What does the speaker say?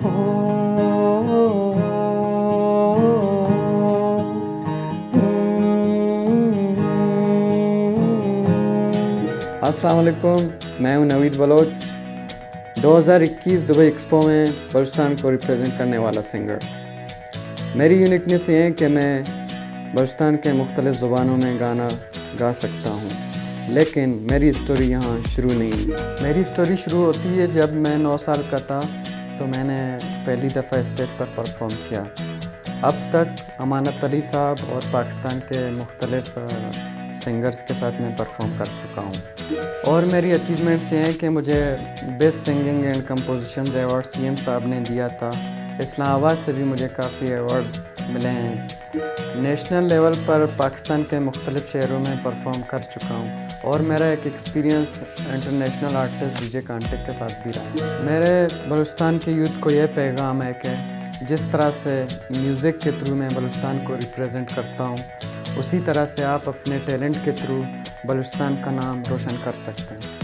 अस्सलाम वालेकुम, मैं हूं नवीद बलोच। 2021 दुबई एक्सपो में बलूचिस्तान को रिप्रेजेंट करने वाला सिंगर। मेरी यूनिकनेस ये है कि मैं बलूचिस्तान के मुख्तलिफ़ ज़ुबानों में गाना गा सकता हूँ, लेकिन मेरी स्टोरी यहाँ शुरू नहीं हुई। मेरी स्टोरी शुरू होती है जब मैं 9 साल का था, तो मैंने पहली दफ़ा स्टेज पर परफॉर्म किया। अब तक अमानत अली साहब और पाकिस्तान के मुख्तलिफ़ सिंगर्स के साथ मैं परफॉर्म कर चुका हूँ, और मेरी अचीवमेंट्स ये हैं कि मुझे best singing and compositions award CM साहब ने दिया था। इस्लामाबाद से भी मुझे काफ़ी अवार्ड्स मिले हैं। नेशनल लेवल पर पाकिस्तान के मुख्तलिफ़ शहरों में परफॉर्म कर चुका हूँ, और मेरा एक experience international artist DJ contact के साथ भी रहा है। मेरे बलूचिस्तान के यूथ को यह पैगाम है कि जिस तरह से म्यूज़िक के थ्रू मैं बलूचिस्तान को रिप्रेजेंट करता हूँ, उसी तरह से आप अपने टैलेंट के थ्रू बलूचिस्तान का नाम रोशन कर सकते हैं।